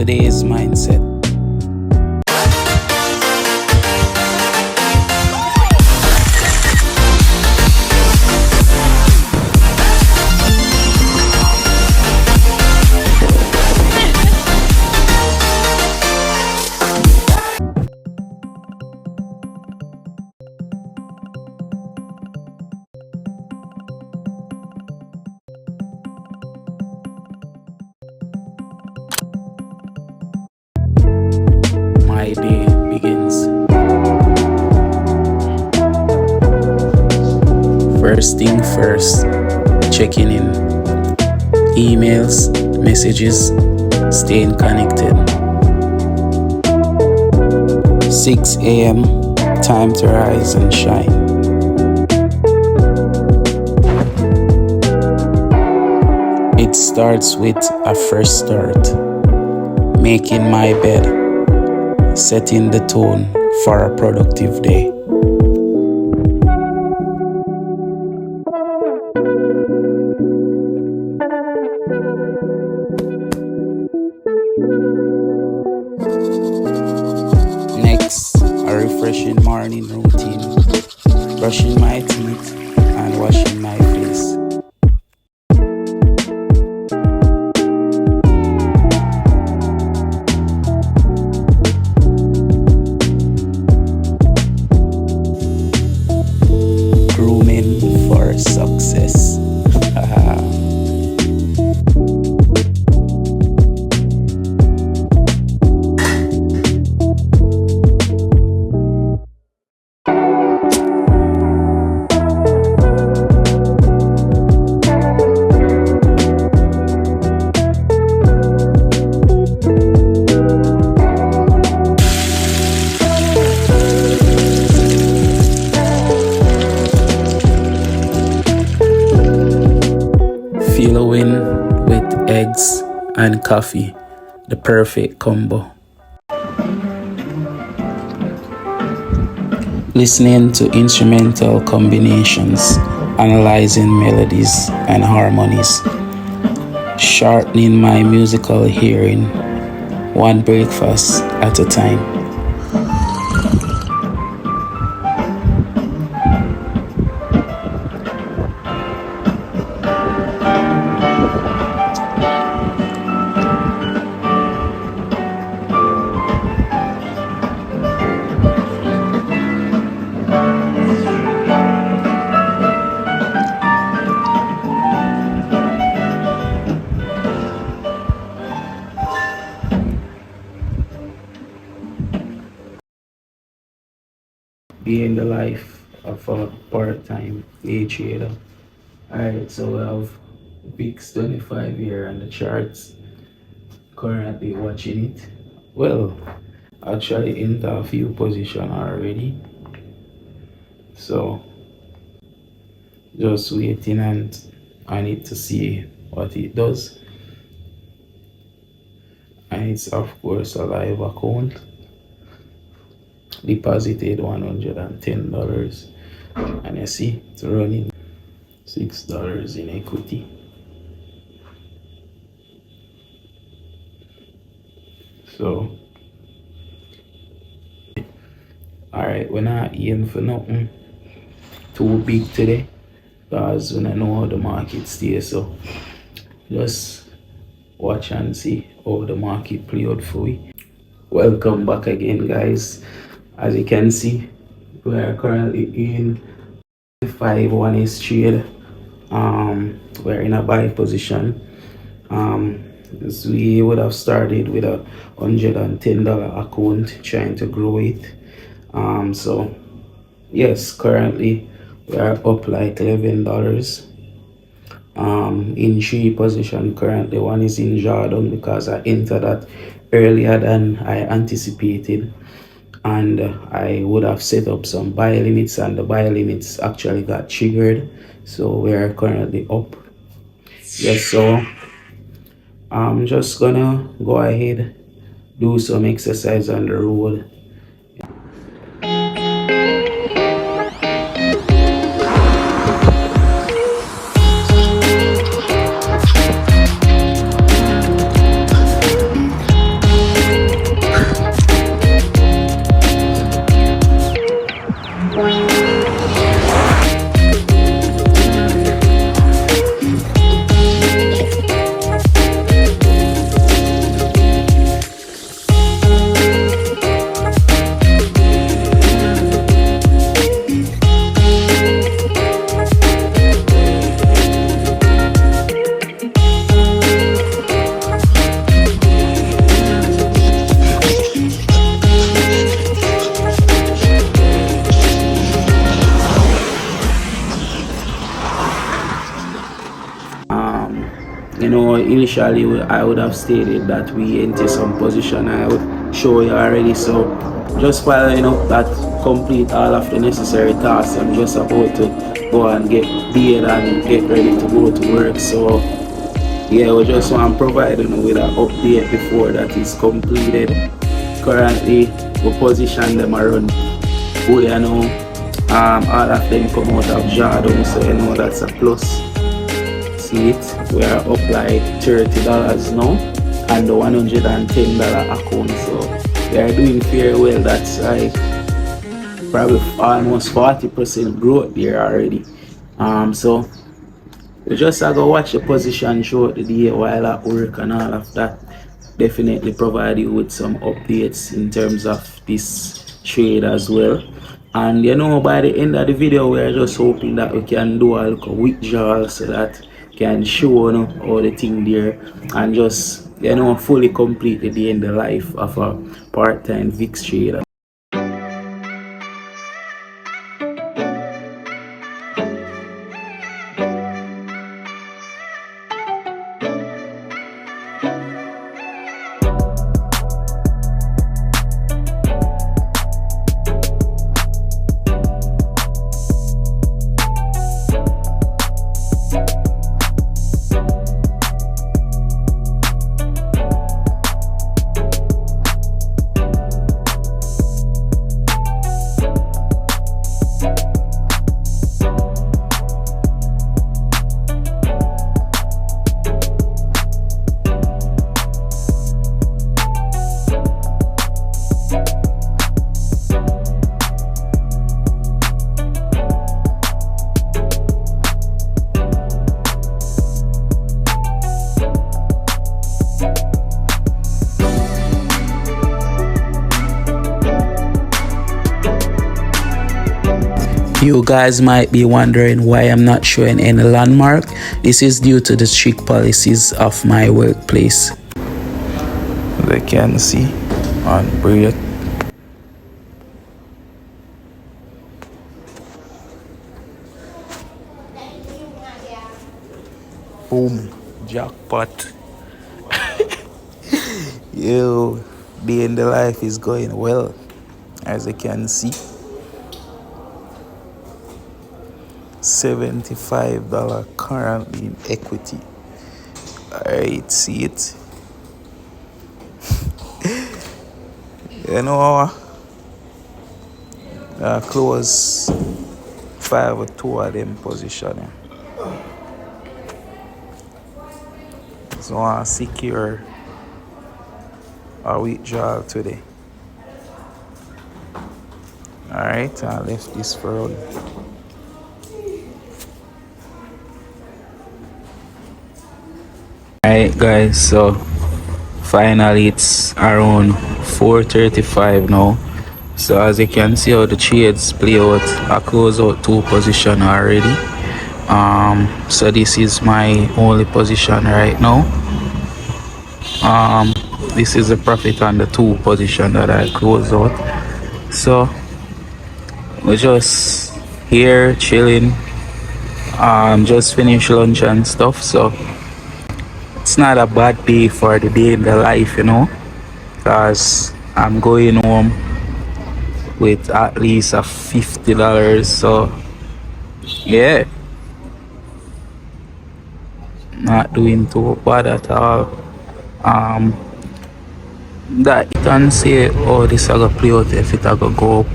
today's mindset. My day begins. First thing first, checking in. Emails, messages, staying connected. 6 a.m., time to rise and shine. It starts with a fresh start. Making my bed, setting the tone for a productive day. Next, a refreshing morning routine, brushing my teeth and washing my face. Grooming for success. Feel a win with eggs and coffee, the perfect combo. Listening to instrumental combinations, analyzing melodies and harmonies, sharpening my musical hearing, one breakfast at a time. Being the life of a part-time day trader. Alright, so we have VIX 25 here on the charts. Currently watching it. Well, actually into a few position already. So just waiting on it to see what it does. And it's of course a live account. Deposited $110 and you see it's running $6 in equity. So alright, we're not aiming for nothing too big today because we don't know how the market stays, so just watch and see how the market play out for we. Welcome back again, guys. As you can see, we are currently in 5-1 trade. We're in a buy position. So we would have started with a $110 account, trying to grow it. So yes, currently we are up like $11. In 3 position currently. One is in drawdown because I entered that earlier than I anticipated, and I would have set up some buy limits, and the buy limits actually got triggered, so we are currently up. Yes, so I'm just gonna go ahead, do some exercise on the road. Initially I would have stated that we enter some position I would show you already. So just following up that, complete all of the necessary tasks. I'm just about to go and get beard and get ready to go to work. So yeah, we just want to provide with an update before that is completed. Currently we position them around good, all of them come out of Jardum, so that's a plus. See it, we are up like $30 now and the $110 account, so we are doing very well. That's like probably almost 40% growth there already. So we just have to watch the position throughout the day while at work and all of that. Definitely provide you with some updates in terms of this trade as well. And by the end of the video, we are just hoping that we can do a little withdrawal so that can show all the thing there and just fully complete the day in the life of a part-time VIX trader. You guys might be wondering why I'm not showing any landmark. This is due to the strict policies of my workplace. They can see on break. Boom, jackpot. Yo, day in the life is going well, as you can see. $75 currently in equity. Alright, see it. Close 5 or 2 of them positioning. So I secure a withdrawal today. Alright, I left this for all. Alright guys, so finally it's around 4:35 now. So as you can see how the trades play out, I close out 2 position already. So this is my only position right now. This is the profit on the 2 position that I close out. So we're just here chilling. Just finished lunch and stuff, so it's not a bad day for the day in the life, because I'm going home with at least a $50. So yeah, not doing too bad at all. That you can say, oh, this I gonna play out if it I go up.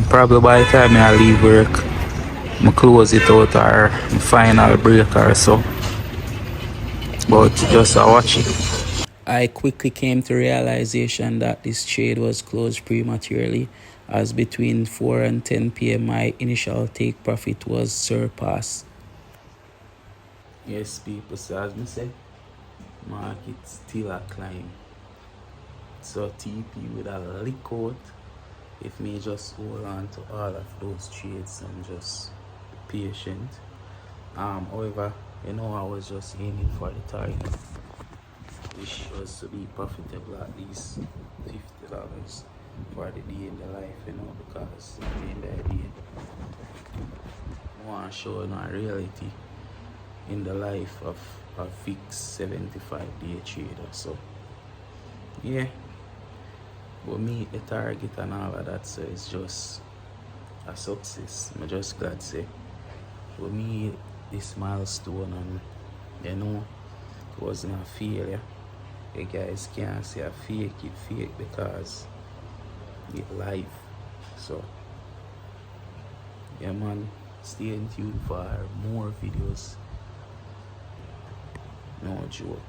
Probably by the time I leave work, I close it out or final break or so. But just watch it. I quickly came to realization that this trade was closed prematurely, as between 4 and 10 p.m. my initial take profit was surpassed. Yes, people, so as I said, market still a climb. So TP with a lick out if me just hold on to all of those trades and just be patient. However, I was just aiming for the target, which was to be profitable at least $50 for the day in the life, because at the end of the day, I want to show reality in the life of a fixed 75-day trader. So yeah, we meet the target and all of that, so it's just a success. I'm just glad say we meet this milestone, and you know it wasn't a failure. You guys can't say I fake it fake because it live. So yeah man, stay tuned for more videos. No joke.